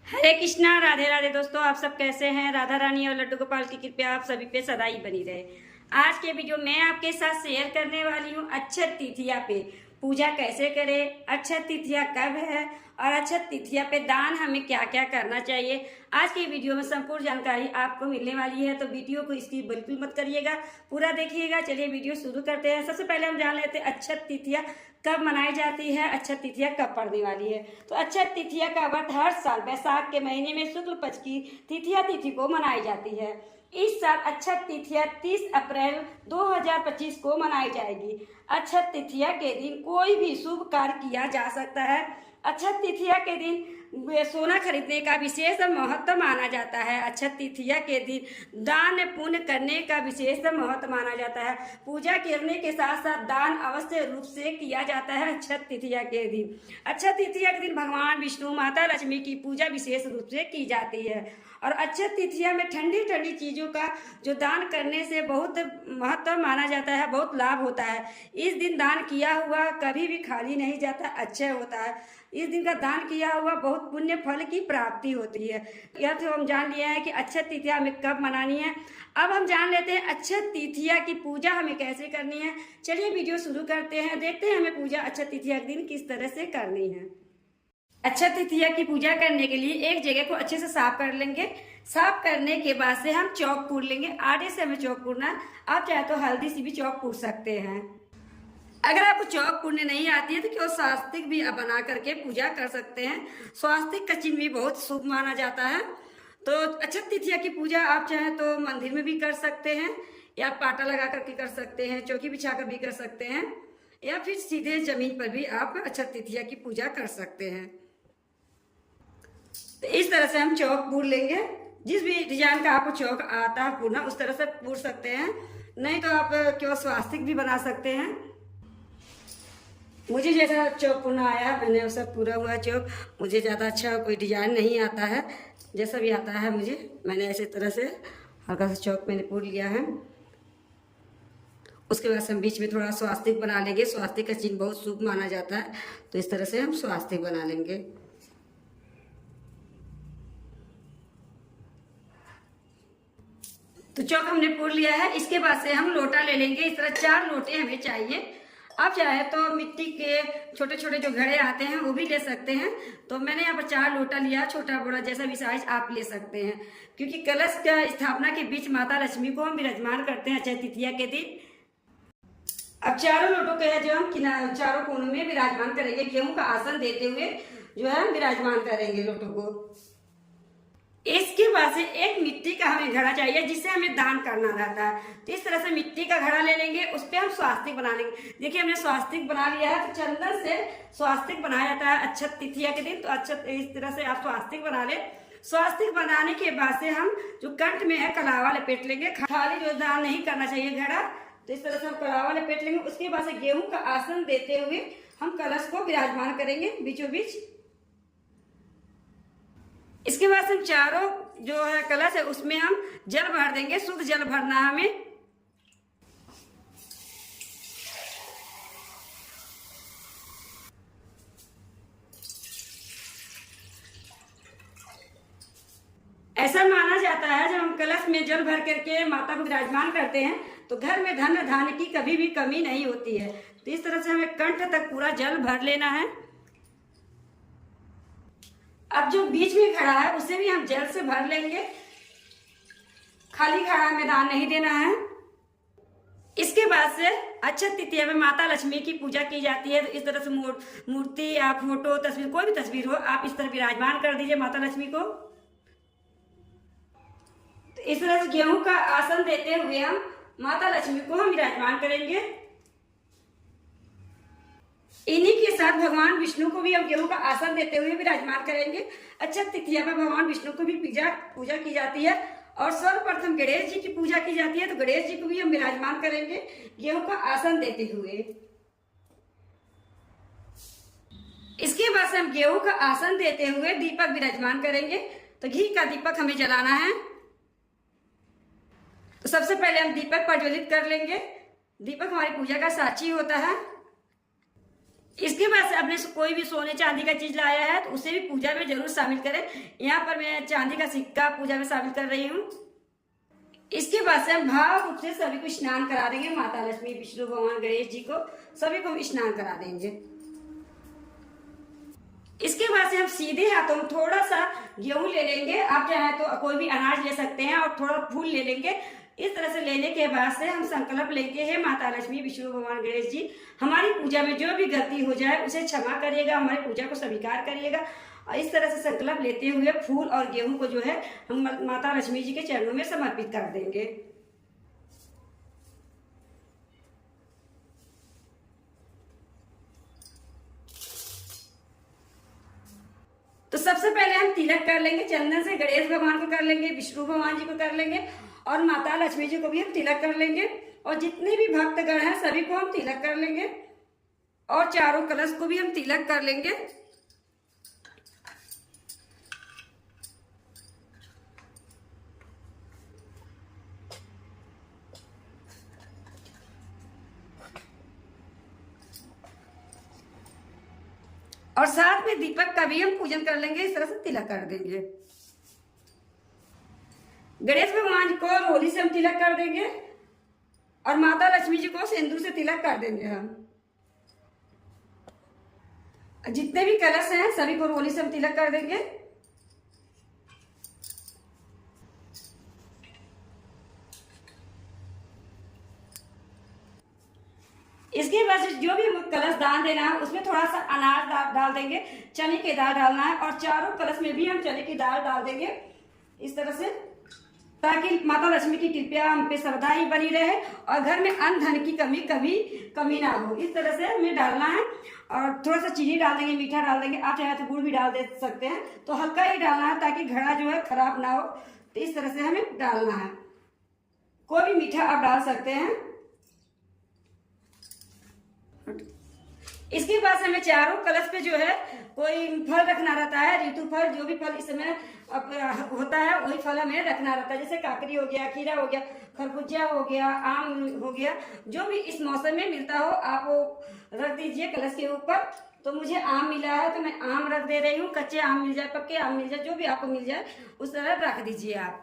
हरे कृष्णा, राधे राधे। दोस्तों, आप सब कैसे हैं? राधा रानी और लड्डू गोपाल की कृपया आप सभी पे सदा ही बनी रहे। आज के वीडियो मैं आपके साथ शेयर करने वाली हूँ अक्षत तृतीया पे पूजा कैसे करें, अक्षत तृतीया कब है और अक्षत तृतीया पे दान हमें क्या क्या करना चाहिए। आज के वीडियो में संपूर्ण जानकारी आपको मिलने वाली है, तो वीडियो को स्किप बिल्कुल मत करिएगा, पूरा देखिएगा। चलिए वीडियो शुरू करते हैं। सबसे पहले हम जान लेते हैं अक्षत तृतीया कब मनाई जाती है, अक्षत तृतीया कब पड़ने वाली है। तो अक्षत तृतीया का व्रत हर साल वैशाख के महीने में शुक्ल पक्ष की तृतीया तिथि को मनाई जाती है। इस साल अक्षत तृतीया 30 अप्रैल 2025 को मनाई जाएगी। अक्षत तृतीया के दिन कोई भी शुभ कार्य किया जा सकता है। अक्षत तृतीया के दिन सोना खरीदने का विशेष महत्व माना जाता है। अक्षत तृतीया के दिन दान पुण्य करने का विशेष महत्व माना जाता है। पूजा करने के साथ साथ दान अवश्य रूप से किया जाता है। अक्षत तृतीया के दिन अक्षत तृतीया के दिन भगवान विष्णु, माता लक्ष्मी की पूजा विशेष रूप से की जाती है। और अक्षत तृतीया में ठंडी ठंडी चीजों का जो दान करने से बहुत महत्व माना जाता है, बहुत लाभ होता है। इस दिन दान किया हुआ कभी भी खाली नहीं जाता, अच्छा होता है। इस दिन का दान किया हुआ बहुत पुण्य फल की प्राप्ति होती है। यह तो हम जान लिया है कि अक्षत तृतीया हमें कब मनानी है। अब हम जान लेते हैं अक्षत तृतीया की पूजा हमें कैसे करनी है। चलिए वीडियो शुरू करते हैं, देखते हैं हमें पूजा अक्षत तृतीया के दिन किस तरह से करनी है। अक्षत तृतीया की पूजा करने के लिए एक जगह को अच्छे से साफ कर लेंगे। साफ करने के बाद से हम चौक पूर लेंगे। आटे से हमें चौक पूरना, आप चाहे तो हल्दी से भी चौक पूर सकते हैं। अगर आपको चौक पूरने नहीं आती है तो केवल स्वास्तिक भी बना करके पूजा कर सकते हैं। स्वास्तिक का चिन्ह भी बहुत शुभ माना जाता है। तो अक्षत तृतीया की पूजा आप चाहे तो मंदिर में भी कर सकते हैं, या पाटा लगा करके कर सकते हैं, चौकी बिछा कर भी कर सकते हैं, या फिर सीधे जमीन पर भी आप अक्षत तृतीया की पूजा कर सकते हैं। तो इस तरह से हम चौक पूर लेंगे। जिस भी डिजाइन का आपको चौक आता है पूरना, उस तरह से पूर सकते हैं। नहीं तो आप केवल स्वास्तिक भी बना सकते हैं। मुझे जैसा चौक पूरना आया, मैंने उसे पूरा हुआ चौक। मुझे ज़्यादा अच्छा कोई डिजाइन नहीं आता है, जैसा भी आता है मुझे, मैंने ऐसे तरह से हल्का सा चौक मैंने पूर लिया है। उसके बाद हम बीच में थोड़ा स्वास्तिक बना लेंगे। स्वास्तिक का चिन्ह बहुत शुभ माना जाता है, तो इस तरह से हम स्वास्तिक बना लेंगे। तो चौक हमने पूर लिया है। इसके बाद से हम लोटा ले लेंगे। इस तरह 4 लोटे हमें चाहिए। आप चाहे तो मिट्टी के छोटे छोटे जो घड़े आते हैं वो भी ले सकते हैं। तो मैंने यहाँ पर 4 लोटा लिया, छोटा बड़ा जैसा भी साइज आप ले सकते हैं। क्योंकि कलश का स्थापना के बीच माता लक्ष्मी को हम विराजमान करते हैं अक्षय तृतीया के दिन। अब चारों लोटों के जो हम चारों कोनों में विराजमान करेंगे, गेहूं का आसन देते हुए जो है हम विराजमान करेंगे लोटों को। इसके बाद से एक मिट्टी का हमें घड़ा चाहिए जिससे हमें दान करना रहता है। तो इस तरह से मिट्टी का घड़ा ले लेंगे, उस पर हम स्वास्तिक बना लेंगे। देखिए हमने स्वास्तिक बना लिया है। तो चंदन से स्वास्तिक बनाया जाता है अक्षत तृतीया के दिन। तो अक्षत इस तरह से आप स्वास्तिक बना ले। स्वास्तिक बनाने के बाद से हम जो कंठ में है कलावा लपेट लेंगे। खाली जो दान नहीं करना चाहिए घड़ा, तो इस तरह से हम कलावा लपेट लेंगे। उसके बाद से गेहूं का आसन देते हुए हम कलश को विराजमान करेंगे बीचों बीच। इसके बाद हम चारों जो है कलश है उसमें हम जल भर देंगे। शुद्ध जल भरना हमें। ऐसा माना जाता है जब हम कलश में जल भर करके माता को विराजमान करते हैं तो घर में धन धान्य की कभी भी कमी नहीं होती है। तो इस तरह से हमें कंठ तक पूरा जल भर लेना है। अब जो बीच में खड़ा है उसे भी हम जल से भर लेंगे। खाली खड़ा में दान नहीं देना है। इसके बाद से अक्षत तृतीया में माता लक्ष्मी की पूजा की जाती है। तो इस तरह से मूर्ति या फोटो तस्वीर, कोई भी तस्वीर हो, आप इस तरह विराजमान कर दीजिए माता लक्ष्मी को। तो इस तरह से गेहूं का आसन देते हुए हम माता लक्ष्मी को हम विराजमान करेंगे। इन्हीं के साथ भगवान विष्णु को भी हम गेहूं का आसन देते हुए विराजमान करेंगे। अक्षत तृतीया में भगवान विष्णु को भी पूजा की जाती है। और सर्वप्रथम गणेश जी की पूजा की जाती है। तो गणेश जी को भी हम विराजमान करेंगे गेहूं का आसन देते हुए। इसके बाद से हम गेहूं का आसन देते हुए दीपक विराजमान करेंगे। तो घी का दीपक हमें जलाना है। तो सबसे पहले हम दीपक प्रज्वलित कर लेंगे। दीपक हमारी पूजा का साक्षी होता है। इसके बाद से आपने कोई भी सोने चांदी का चीज लाया है तो उसे भी पूजा में जरूर शामिल करें। यहाँ पर मैं चांदी का सिक्का पूजा में शामिल कर रही हूँ। इसके बाद से हम भाव रूप से सभी को स्नान करा देंगे। माता लक्ष्मी, विष्णु भगवान, गणेश जी को सभी को हम स्नान करा देंगे। इसके बाद से हम सीधे हाथों में थोड़ा सा गेहूं ले लेंगे। आप चाहे तो कोई भी अनाज ले सकते हैं और थोड़ा फूल ले लेंगे। इस तरह से लेने के बाद से हम संकल्प लेंगे, हे माता लक्ष्मी, विष्णु भगवान, गणेश जी, हमारी पूजा में जो भी गलती हो जाए उसे क्षमा करिएगा, हमारी पूजा को स्वीकार करिएगा। और इस तरह से संकल्प लेते हुए फूल और गेहूं को जो है हम माता लक्ष्मी जी के चरणों में समर्पित कर देंगे। तो सबसे पहले हम तिलक कर लेंगे चंदन से। गणेश भगवान को कर लेंगे, विष्णु भगवान जी को कर लेंगे और माता लक्ष्मी जी को भी हम तिलक कर लेंगे। और जितने भी भक्तगण हैं सभी को हम तिलक कर लेंगे और चारों कलश को भी हम तिलक कर लेंगे। और साथ में दीपक का भी हम पूजन कर लेंगे। इस तरह से तिलक कर देंगे। गणेश भगवान जी को रोली से हम तिलक कर देंगे और माता लक्ष्मी जी को सिंदूर से तिलक कर देंगे। हम जितने भी कलश हैं सभी को रोली से हम तिलक कर देंगे। इसके बाद जो भी कलश दान देना है उसमें थोड़ा सा अनाज डाल देंगे, चने की दाल डालना है और चारों कलश में भी हम चने की दाल डाल देंगे इस तरह से, ताकि माता लक्ष्मी की कृपा हम पे सदा ही बनी रहे और घर में अन्न धन की कमी ना हो। इस तरह से हमें डालना है। और थोड़ा सा चीनी डाल देंगे, मीठा डाल देंगे, आप चाहे तो गुड़ भी डाल दे सकते हैं। तो हल्का ही डालना है ताकि घड़ा जो है खराब ना हो। तो इस तरह से हमें डालना है। कोई भी मीठा आप डाल सकते हैं। इसके बाद हमें चारों कलश पे जो है कोई फल रखना रहता है, ऋतु फल, जो भी फल इस समय होता है वही फल हमें रखना रहता है। जैसे काकड़ी हो गया, खीरा हो गया, खरबूजा हो गया, आम हो गया, जो भी इस मौसम में मिलता हो आप वो रख दीजिए कलश के ऊपर। तो मुझे आम मिला है तो मैं आम रख दे रही हूँ। कच्चे आम मिल जाए, पक्के आम मिल जाए, जो भी आपको मिल जाए उस तरह रख दीजिए आप।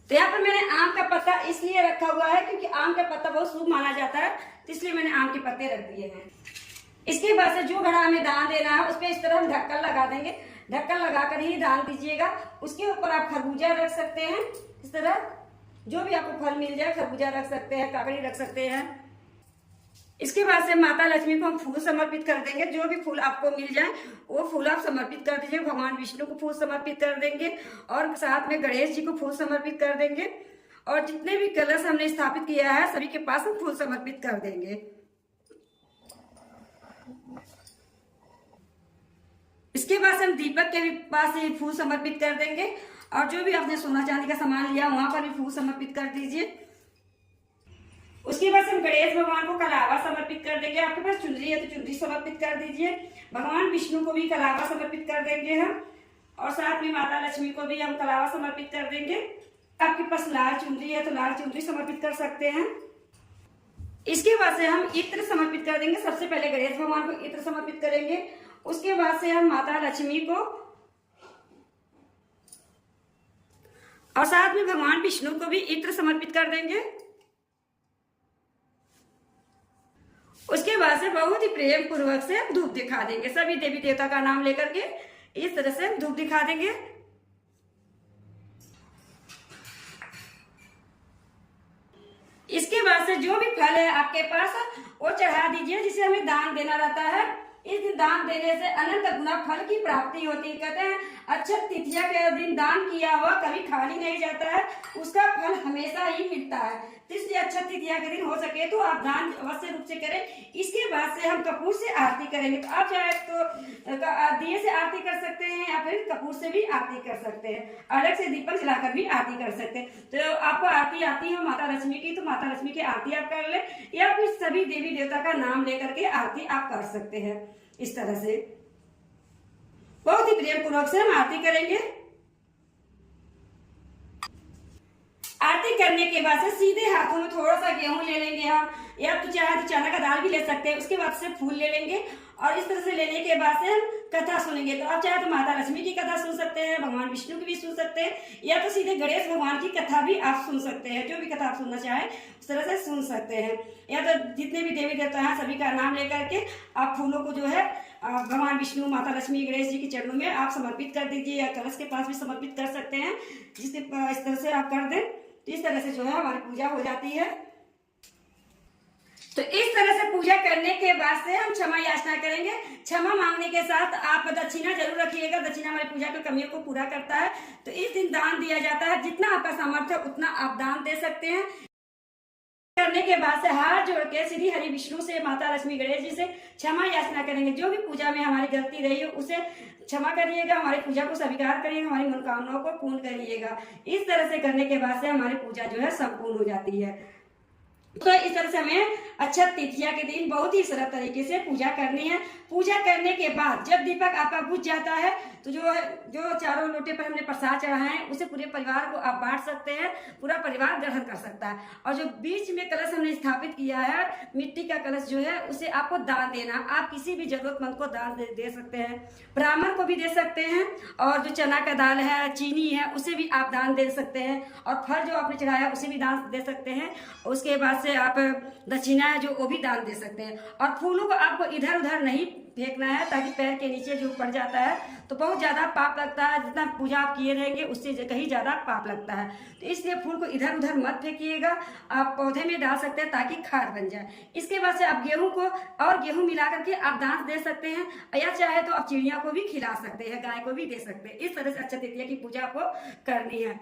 तो यहाँ पर मैंने आम का पत्ता इसलिए रखा हुआ है क्योंकि आम का पत्ता बहुत शुभ माना जाता है, तो इसलिए मैंने आम के पत्ते रख दिए हैं। इसके बाद से जो घड़ा हमें दान देना है उस पर इस तरह हम ढक्कन लगा देंगे। ढक्कन लगाकर ही दान दीजिएगा। उसके ऊपर आप खरबूजा रख सकते हैं। इस तरह जो भी आपको फल मिल जाए, खरबूजा रख सकते हैं, काकड़ी रख सकते हैं। इसके बाद से माता लक्ष्मी को हम फूल समर्पित कर देंगे। जो भी फूल आपको मिल जाए वो फूल आप समर्पित कर दीजिए। भगवान विष्णु को फूल समर्पित कर देंगे और साथ में गणेश जी को फूल समर्पित कर देंगे। और जितने भी कलश हमने स्थापित किया है सभी के पास हम फूल समर्पित कर देंगे। इसके बाद हम दीपक के भी पास ही फूल समर्पित कर देंगे। और जो भी आपने सोना चांदी का सामान लिया वहां पर भी फूल समर्पित कर दीजिए। उसके बाद हम गणेश भगवान को कलावा समर्पित कर देंगे। आपके पास चुनरी है तो चुनरी समर्पित कर दीजिए। भगवान विष्णु को भी कलावा समर्पित कर देंगे हम। और साथ में माता लक्ष्मी को भी हम कलावा समर्पित कर देंगे। आपके पास लाल चुनरी है तो लाल चुनरी समर्पित कर सकते हैं। इसके बाद से हम इत्र समर्पित कर देंगे। सबसे पहले गणेश भगवान को इत्र समर्पित करेंगे। उसके बाद से हम माता लक्ष्मी को और साथ में भगवान विष्णु को भी इत्र समर्पित कर देंगे। उसके बाद से बहुत ही प्रेम पूर्वक से हम धूप दिखा देंगे। सभी देवी देवता का नाम लेकर के इस तरह से हम धूप दिखा देंगे। इसके बाद से जो भी फल है आपके पास वो चढ़ा दीजिए, जिसे हमें दान देना रहता है। इस दिन दान देने से अनंत गुना फल की प्राप्ति होती है। कहते हैं अक्षय तृतीया के दिन दान किया हुआ कभी खाली नहीं जाता है, उसका फल हमेशा ही मिलता है। तो इसलिए अक्षय तृतीया के दिन हो सके तो आप दान अवश्य रूप से करें। इसके बाद से हम कपूर से आरती करेंगे। तो आप चाहे तो दिए से आरती कर सकते हैं या फिर कपूर से भी आरती कर सकते हैं। अलग से दीपक जलाकर भी आरती कर सकते हैं। तो आपको आरती आती है माता लक्ष्मी की तो माता लक्ष्मी की आरती आप कर ले, या फिर सभी देवी देवता का नाम लेकर के आरती आप कर सकते हैं। इस तरह से बहुत ही प्रेम पूर्वक से हम आरती करेंगे। आरती करने के बाद से सीधे हाथों में थोड़ा सा गेहूं ले लेंगे हम, या तो चाहे तो चना का दाल भी ले सकते हैं। उसके बाद से फूल ले लेंगे और इस तरह से लेने के बाद से हम कथा सुनेंगे। तो आप चाहे तो माता लक्ष्मी की कथा सुन सकते हैं, भगवान विष्णु की भी सुन सकते हैं, या तो सीधे गणेश भगवान की कथा भी आप सुन सकते हैं। जो भी कथा आप सुनना चाहें उस तरह से सुन सकते हैं। या तो जितने भी देवी देवता हैं सभी का नाम लेकर के आप फूलों को जो है भगवान विष्णु, माता लक्ष्मी, गणेश जी के चरणों में आप समर्पित कर दीजिए, या कलश के पास भी समर्पित कर सकते हैं। जिस इस तरह से आप कर दें तो इस तरह से जो है हमारी पूजा हो जाती है। तो इस तरह से पूजा करने के बाद से हम क्षमा याचना करेंगे। क्षमा मांगने के साथ आप दक्षिणा जरूर रखिएगा। दक्षिणा हमारी पूजा की कमियों को पूरा करता है। तो इस दिन दान दिया जाता है, जितना आपका सामर्थ्य उतना आप दान दे सकते हैं। करने के बाद से हाथ जोड़ के श्री हरि विष्णु से, माता लक्ष्मी, गणेश जी से क्षमा याचना करेंगे। जो भी पूजा में हमारी गलती रही हो उसे क्षमा करिएगा, हमारी पूजा को स्वीकार करिएगा, हमारी मनोकामनाओं को पूर्ण करिएगा। इस तरह से करने के बाद से हमारी पूजा जो है संपूर्ण हो जाती है। तो इस तरह से हमें अक्षय तृतीया के दिन बहुत ही सरल तरीके से पूजा करनी है। पूजा करने के बाद जब दीपक आपका बुझ जाता है तो जो चारों लोटे पर हमने प्रसाद चढ़ाए हैं उसे पूरे परिवार को आप बांट सकते हैं। पूरा परिवार ग्रहण कर सकता है। और जो बीच में कलश हमने स्थापित किया है, मिट्टी का कलश जो है, उसे आपको दान देना। आप किसी भी जरूरतमंद को दान दे सकते हैं, ब्राह्मण को भी दे सकते हैं, और जो चना का दाल है, चीनी है, उसे भी आप दान दे सकते हैं, और फल जो आपने चढ़ाया उसे भी दान दे सकते हैं। उसके बाद से आप दक्षिणा है जो वो भी दान दे सकते हैं। और फूलों को आपको इधर उधर नहीं फेंकना है, ताकि पैर के नीचे जो पड़ जाता है तो बहुत ज्यादा पाप लगता है। जितना पूजा आप किए रहेंगे उससे कहीं ज्यादा पाप लगता है। तो इसलिए फूल को इधर उधर मत फेंकिएगा, आप पौधे में डाल सकते हैं ताकि खाद बन जाए। इसके बाद से आप गेहूं को और गेहूं मिला करके आप दान दे सकते हैं, या चाहे तो आप चिड़िया को भी खिला सकते हैं, गाय को भी दे सकते हैं। इस तरह से अक्षय तृतीया की पूजा आपको करनी है।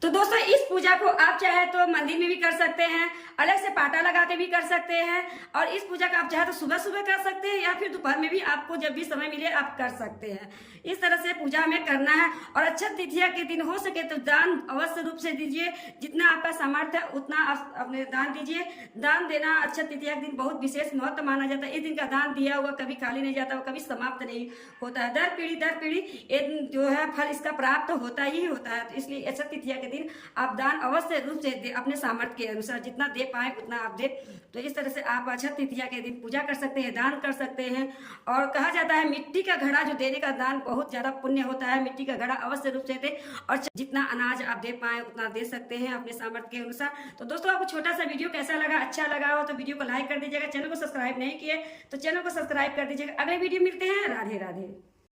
तो दोस्तों इस पूजा को आप चाहे तो मंदिर में भी कर सकते हैं, अलग से पाटा लगा के भी कर सकते हैं, और इस पूजा का आप चाहे तो सुबह सुबह कर सकते हैं, या फिर दोपहर में भी आपको जब भी समय मिले आप कर सकते हैं। इस तरह से पूजा हमें करना है। और अक्षय तृतीया के दिन हो सके तो दान अवश्य रूप से दीजिए। जितना आपका सामर्थ्य है उतना आप अपने दान दीजिए। दान देना अक्षय तृतीया के दिन बहुत विशेष महत्व माना जाता है। इस दिन का दान दिया हुआ कभी खाली नहीं जाता, वो कभी समाप्त नहीं होता है। दर पीढ़ी ये जो है फल इसका प्राप्त होता ही होता है। तो इसलिए अक्षय तृतीया के दिन आप दान अवश्य रूप से दे, अपने सामर्थ्य के अनुसार जितना दे पाए उतना आप दे। तो इस तरह से आप अक्षय तृतीया के दिन पूजा कर सकते हैं, दान कर सकते हैं। और कहा जाता है मिट्टी का घड़ा जो देने का दान बहुत ज्यादा पुण्य होता है। मिट्टी का घड़ा अवश्य रूप से दे, और जितना अनाज आप दे पाए उतना दे सकते हैं अपने सामर्थ्य के अनुसार। तो दोस्तों आपको छोटा सा वीडियो कैसा लगा, अच्छा लगा हो तो वीडियो को लाइक कर दीजिएगा। चैनल को सब्सक्राइब नहीं किए तो चैनल को सब्सक्राइब कर दीजिएगा। अगले वीडियो मिलते हैं। राधे राधे।